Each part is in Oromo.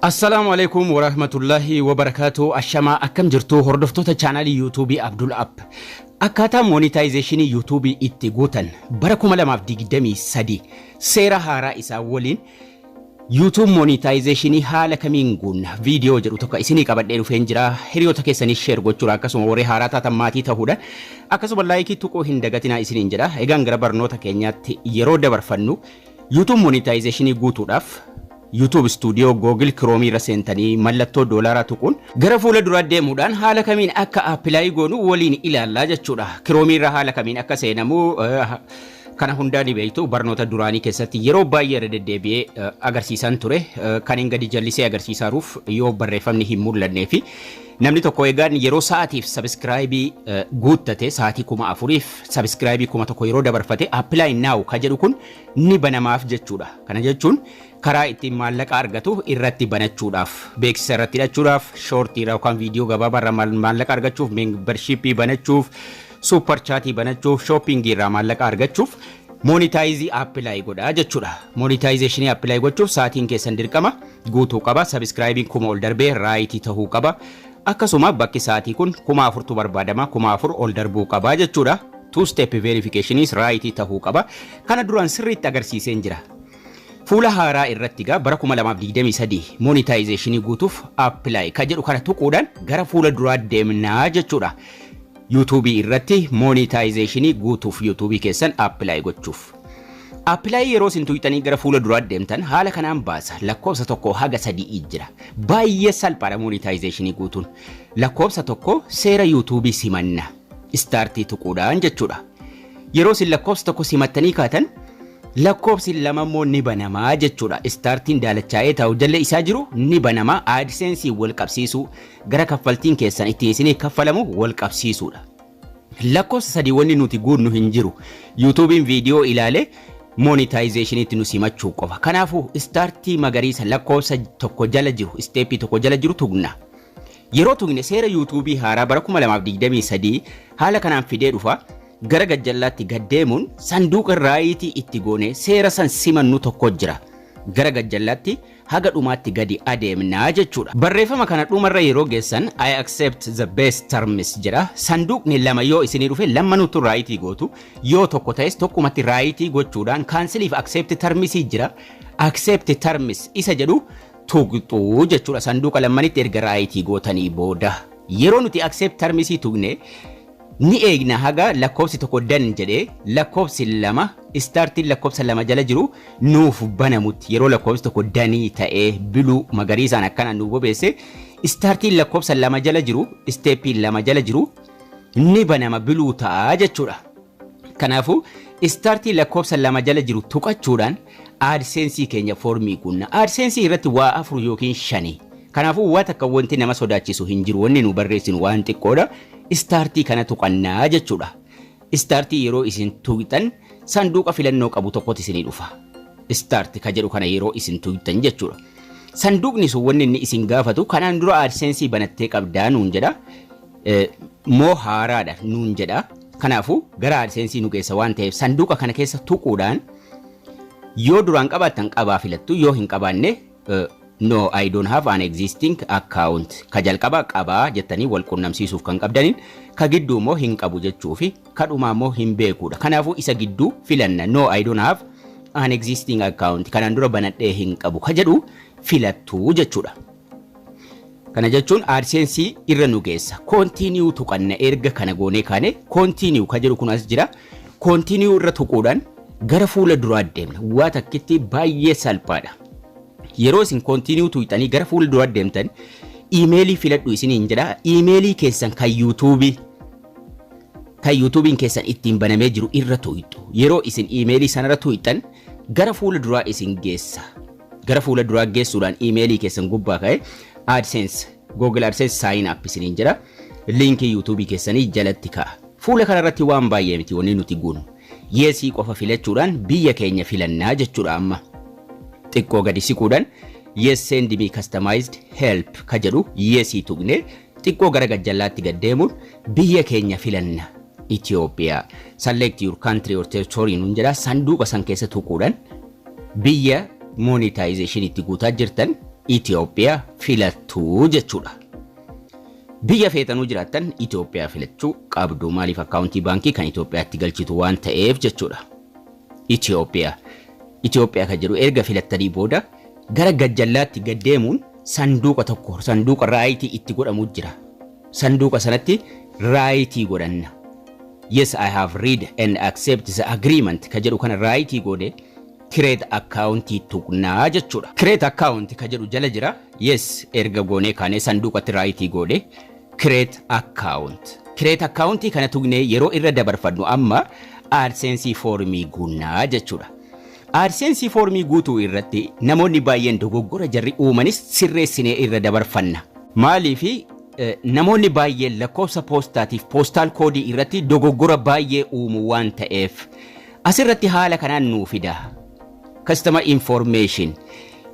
Assalamu alaikum wa rahmatullahi wa barakatuh. Ashama akkam jirtu hordoftoota chaanalii YouTube Abdul App. Akkaataa monetization YouTube itti gootan bara 2023 seera haaraa isaa waliin YouTube monetization haala kamiin guunna video jedhu tokko isinii qabadhee dhufeen jira. Hiriyoota keessanii share gochuudha akkasuma warree haaraa taatan maatii ta'uudha. Akkasuma like tuquu hin dagatinaa isiniin jedha. Egaan gara barnoota keenyaatti yeroo dabarfannu YouTube monetization guutuudhaaf YouTube Studio Google Chrome irra seentanii mallattoo doolaraa tuquun gara fuula dura deemuudhaan haala kamiin akka apply goonu waliin ilaallaa jechuudha. Chrome irra haala kamiin akka seenamu kana hundaa ni beektu barnoota duraanii keessatti yeroo baay'ee deddeebi'ee agarsiisan ture. Kan hin gadi jallisee agarsiisaaruuf yoo barreeffamni hin mul'annee fi namni tokko egaan yeroo sa'aatiif subscribe guuttate sa'aatii 4,000f subscribe 1,000 yeroo dabarfate apply now ka jedhu kun ni banamaaf jechuudha. Kana jechuun karaa ittiin maallaqa argatu irratti banachuudhaaf beeksisa irratti hidhachuudhaaf short yookaan viidiyoo gabaabaa irraa maallaqa argachuuf membership banachuuf super chat banachuuf shopping irraa maallaqa argachuuf monetize apply godha jechuudha. Monetization apply gochuuf sa'aatiin keessan dirqama guutuu qaba. Subscribing kuma ol darbee right ta'uu qaba. Akkasuma bakki sa'aatii kun 4,000tu barbaadama 4,000 ol darbuu qaba jechuudha. Two step verification is right ta'uu qaba. Kana duraan sirriitti agarsiiseen jira. Fuula haaraa irratti bara 2023 monetization guutuuf apply ka jedhu kana tuquudhaan gara fuula duraa deemnaa jechuudha. YouTube irratti monetization guutuuf YouTube keessan apply gochuuf. Apply yeroo isin tuqxanii gara fuula duraa deemtan haala kanaan baasa. Lakkoofsa tokko haga 3 jira. Baay'ee salphaadha monetization guutuun. Lakkoofsa tokko seera YouTube simanna. Start tuquudhaan jechuudha. Yeroo isin lakkoofsa tokko simattanii kaatan lakkoofsi lama immoo ni banamaa jechuudha. Startiin daalachaa'ee ta'u jala isaa jiru ni banamaa. AdSense wal qabsiisu gara kaffaltiin keessan ittiin isinii kaffalamu wal qabsiisuudha. Lakkoofsa 3 wanni nuti guunnu hin jiru. YouTubein video ilaale monetization itti nu simachuu qofa. Kanaafuu startii magariisa lakkoofsa tokko jala jiru step tokko jala jiru tugna. Yeroo tugne seera YouTube haaraa bara 2023 haala kanaan fidee dhufa. Gara gajjallaatti gaddeemuun sanduuqa raayitii itti goone seera san simannu tokko jira. Gara gajjallaatti haga dhumaatti gadi adeemnaa jechuudha. Barreeffama kana dhumarra yeroo geessan I accept the best terms jedha. Sanduuqni lama yoo isinii dhufe lamanuutu raayitii gootu. Yoo tokko ta'es tokkumatti raayitii gochuudhaan canceliif accept terms jira. Accept terms isa jedhu tuqxuu jechuudha. Sanduuqa lamanitti erga raayitii gootanii booda. Yeroo nuti accept terms tuqne ni eegna haga lakkoofsi tokko dan jedhee lakkoofsi lama startiin lakkoofsa lama jala jiru nuuf banamutti yeroo lakkoofsi tokko danii ta'ee biluu magariisaan akkana nu bobeesse startiin lakkoofsa lama jala jiru steepiin lama jala jiru ni banama biluu ta'a jechuudha. Kanaafuu startiin lakkoofsa lama jala jiru tuqachuudhaan AdSense keenya foormii kunna. AdSense irratti waa 4 yookiin 5. Kanaafuu waa takka wanti nama sodaachisu hin jiru wanni nu barreessinu waan xiqqoodha. Startii kana tuqannaa jechuudha. Startii yeroo isin tuqxan sanduuqa filannoo qabu tokkotti isinii dhufa. Start ka jedhu kana yeroo isin tuqxan jechuudha. Sanduuqni sun wanni inni isin gaafatu kanaan dura AdSense banattee qabdaa nuun jedha. Moo haaraadha nuun jedha. Kanaafuu gara AdSense nu geessa waan ta'eef sanduuqa kana keessa tuquudhaan yoo duraan qabaattan qabaa filattu yoo hin qabaanne no I don't have an existing account ka jalqaba qabaa jettanii wal qunnamsiisuuf kan qabdaniin ka gidduu moo hin qabu jechuu fi ka dhumaa moo hin beekuudha. Kanaafuu isa gidduu filanna no I don't have an existing account kanaan dura banadhee hin qabu ka jedhu filattuu jechuudha. Kana jechuun AdSense irra nu geessa. Continue tuqanna erga kana goonee kaane continue ka jedhu kun as jira. Continue irra tuquudhaan gara fuula duraa deemna. Waa takkitti baay'ee salphaadha. Yeroo isin continue tuqxanii gara fuula duraa deemtan emailii filadhu isiniin jedha. Emailii keessan kan YouTubein keessan ittiin banamee jiru irra tuqxu. Yeroo isin emailii sanarra tuqxan gara fuula duraa isin geessa. Gara fuula duraa geessuudhaan emailii keessan gubbaa ka'e AdSense Google AdSense sign up isiniin jedha. Linkii YouTube keessanii jalatti ka'a. Fuula kanarratti waan baay'ee miti wanni nuti guunu. Yeesii qofa filachuudhaan biyya keenya filannaa jechuudha amma. Xiqqoo gadi siquudhaan yes send me customized help ka jedhu yesii tuqne xiqqoo gara gajjallaatti gaddeemuun biyya keenya filanna. Ethiopia select your country or territory nun jedha. Sanduuqa san keessa tuquudhaan biyya monetization itti guutaa jirtan Itoophiyaa filattuu jechuudha. Biyya feetanuu jiraattan Itoophiyaa filachuu qabdu maaliif akkaawuntii baankii kan Itoophiyaatti galchitu waan ta'eef jechuudha. Itoophiyaa kan jedhu erga filattanii booda gara gajjallaatti gaddeemuun sanduuqa raayitii itti godhamu jira. Sanduuqa sanatti raayitii godhanna. Yes, I have read and accept the agreement kan jedhu kana raayitii godhe create account tuqnaa jechuudha. Create account kan jedhu jala jira. Yes, erga goonee kaanee sanduuqatti raayitii godhe create account. Create account kana tuqnee yeroo irra dabarfannu amma AdSense formii guunnaa jechuudha. AdSense formii guutuu irratti namoonni baay'een dogoggora jarri uumanis sirreessinee irra dabarfanna. Maaliifi namoonni baay'een lakkoofsa poostaatiif postal koodii irratti dogoggora baay'ee uumu waan ta'eef asirratti haala kanaan nuu fida. Customer information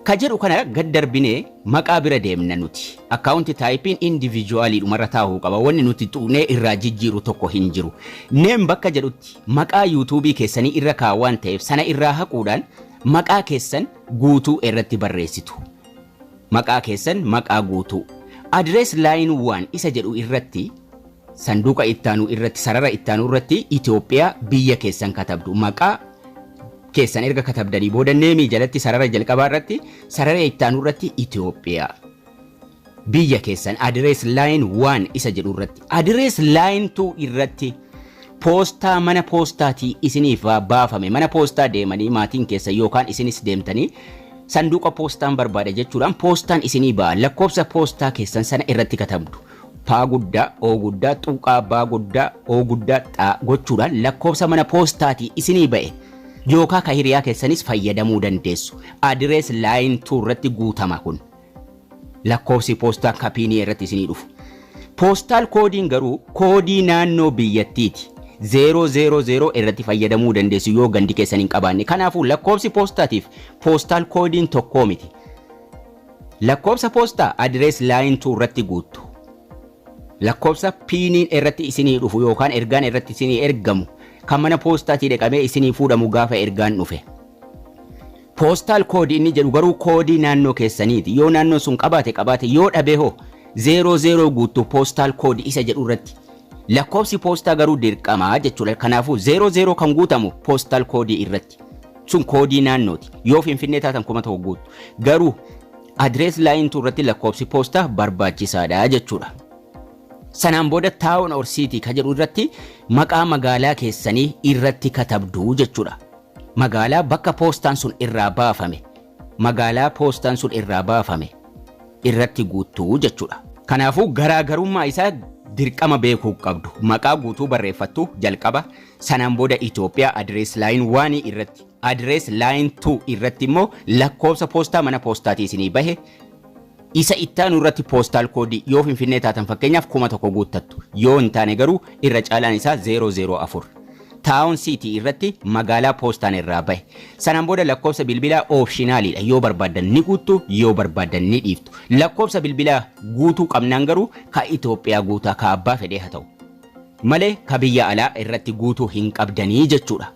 ka jedhu kana gad darbinee maqaa bira deemna nuti. Account typing individually dhumarra taa'uu qaba. Wanni nuti tuqnee irraa jijjiiru tokko hin jiru. Name bakka jedhutti maqaa YouTube keessanii irra kaawwan ta'eef sana irraa haquudhaan maqaa keessan guutuu irratti barreessitu. Maqaa keessan maqaa guutuu. Address line 1 isa jedhu irratti sanduuqa ittaanuu irratti sarara ittaanuu irratti Itoophiyaa biyya keessan katabdu. Maqaa keessan erga katabdanii booda neemii jalatti sarara jalqabaa irratti sarara ittaanuu irratti Itoophiyaa biyya keessan address line 1 isa jedhu irratti address line 2 irratti poostaa mana poostaatii isiniif baafame mana poostaa deemanii maatiin keessa yookaan isinis deemtanii sanduuqa poostaan barbaada jechuudhaan poostaan isinii ba'a lakkoofsa poostaa keessan sana irratti katabdu paa guddaa oo guddaa xuqaa baa guddaa oo guddaa xaa gochuudhaan lakkoofsa mana poostaatii isinii ba'e yookaan ka hiriyaa keessanis fayyadamuu dandeessu. Address line 2 irratti guutama kun. Lakkoofsi poostaa kapiinii irratti isinii dhufu. Postal koodiin garuu koodii naannoo biyyattiiti. 000 irratti fayyadamuu dandeessu yoo gandi keessan hin qabaanne. Kanaafuu lakkoofsi poostaatiif postal koodiin tokko miti. Lakkoofsa poostaa address line 2 irratti guuttu. Lakkoofsa piiniin irratti isinii dhufu yookaan ergaan irratti isinii ergamu. Kan mana poostaatii dhaqamee isinii fuudhamu gaafa ergaan dhufe. Postal koodii inni jedhu garuu koodii naannoo keessaniiti. Yoo naannoon sun qabaate yoo dhabe hoo 00 guutuu postal koodii isa jedhu irratti. Lakkoofsi poostaa garuu dirqamaa jechuudha. Kanaafuu 00 kan guutamu postal koodii irratti. Sun koodii naannooti. Yoo Finfinnee taatan 1000 guutu. Garuu address line 2 irratti lakkoofsi poostaa barbaachisaadha jechuudha. Sanaan booda town or city ka jedhu irratti maqaa magaalaa keessanii irratti katabdu jechuudha. Magaalaa bakka poostaan sun irraa baafame. Magaalaa poostaan sun irraa baafame irratti guutuu jechuudha. Kanaafuu garaagarummaa isaa dirqama beekuu qabdu. Maqaa guutuu barreeffattu jalqaba. Sanaan booda Itoophiyaa address line 1 irratti. Address line 2 irratti immoo lakkoofsa poostaa mana poostaatii isinii bahe. Isa ittaanu irratti postal koodii yoo Finfinnee taatan fakkeenyaaf 1000 guuttattu yoo hin taane garuu irra caalaan isaa 004. Town city irratti magaalaa poostaan irraa bahe. Sanaan booda lakkoofsa bilbilaa optionalidha yoo barbaadan ni guuttu yoo barbaadan ni dhiiftu. Lakkoofsa bilbilaa guutuu qabnaan garuu ka Itoophiyaa guutaa ka abbaa fedhee haa ta'u malee ka biyya alaa irratti guutuu hin qabdanii jechuudha.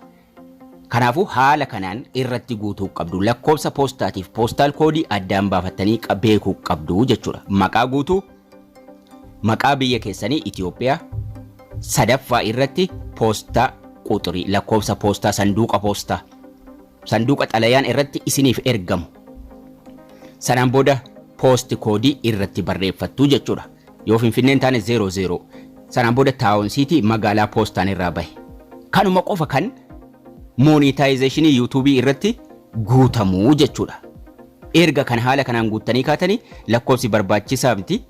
Kanaafuu haala kanaan irratti guutuu qabdu. Lakkoofsa poostaatiif postal koodii addaan baafattanii beekuu qabdu jechuudha. Maqaa guutuu maqaa biyya keessanii Itoophiyaa sadaffaa irratti poostaa quxurii lakkoofsa poostaa sanduuqa xalayaan irratti isiniif ergamu. Sanaan booda post koodii irratti barreeffattu jechuudha. Yoo Finfinneen taane 00. Sanaan booda town city magaalaa poostaan irraa bahe. Kanuma qofa kan monetization YouTube irratti guutamuu jechuudha. Erga kan haala kanaan guuttanii kaatanii lakkoofsi barbaachisaa miti.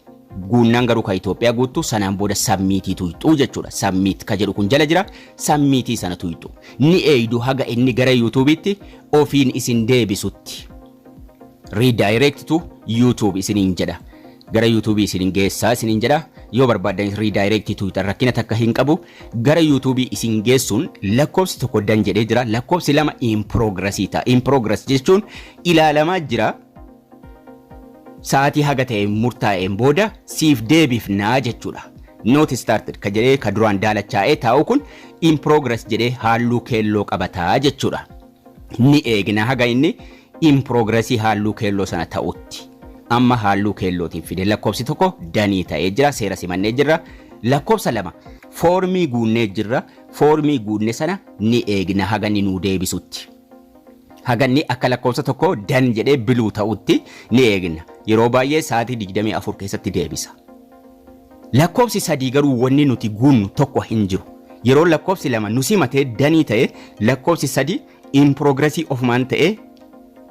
Guunnaan garuu ka Itoophiyaa guuttu sanaan booda submitii tuyxuu jechuudha. Submit ka jedhu kun jala jira. Submitii sana tuyxu. Ni eeydu haga inni gara YouTube'itti ofiin isin deebisutti. Redirect to YouTube isiniin jedha. Gara YouTube isiniin geessaa isiniin jedha. Yoo barbaadan redirect to rakkina takka hin qabu. Gara YouTube isin geessuun lakkoofsi tokko dan jedhee jira. Lakkoofsi lama in progress ta'a. In progress jechuun ilaalamaa jira. Sa'aatii haga ta'e murtaa'een booda siif deebifnaa jechuudha. Not started ka jedhee ka duraan daalachaa'ee taa'u kun in progress jedhee halluu keelloo qabataa jechuudha. Ni eegna haga inni in progressii halluu keelloo sana ta'utti. amma halluu keellootiin fide lakkoofsi tokko danii ta'ee jira seera simannee jirra lakkoofsa lama foormii guunnee jirra foormii guunne sana ni eegna haga ni nuu deebisutti haganni akka lakkoofsa tokko dan jedhee biluu ta'utti ni eegna yeroo baay'ee sa'aatii 24 keessatti deebisa lakkoofsi sadii garuu wanni nuti guunnu tokko hin jiru yeroo lakkoofsi lama nu simatee danii ta'e lakkoofsi sadii in progressii ofumaan ta'e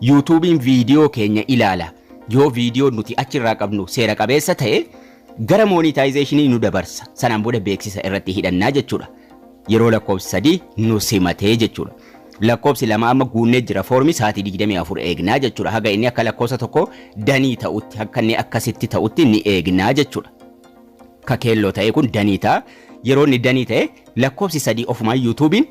YouTubein viidiyoo keenya ilaala yoo viidiyoo nuti achirraa qabnu seera qabeessa ta'e gara monetizationii nu dabarsa sanaan booda beeksisa irratti hidhannaa jechuudha yeroo lakkoofsi sadii nu simatee jechuudha lakkoofsi lama amma guunnee jira foormii sa'aatii 24 eegnaa jechuudha haga inni akka lakkoofsa tokko danii ta'utti akka inni akkasitti ta'utti ni eegnaa jechuudha ka keelloo ta'e kun danii ta'a yeroo inni danii ta'e lakkoofsi sadii ofumaa YouTubein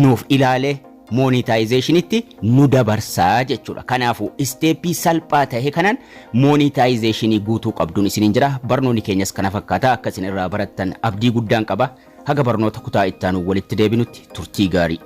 nuuf ilaalee monetizationitti nu dabarsaa jechuudha kanaafu isteepii salphaa ta'e kanaan monetizationii guutuu qabduun isiniin jira barnoonni keenyas kana fakkaata akka isin irraa barattan abdii guddaan qaba haga barnoota kutaa ittaanu walitti deebinutti turtii gaarii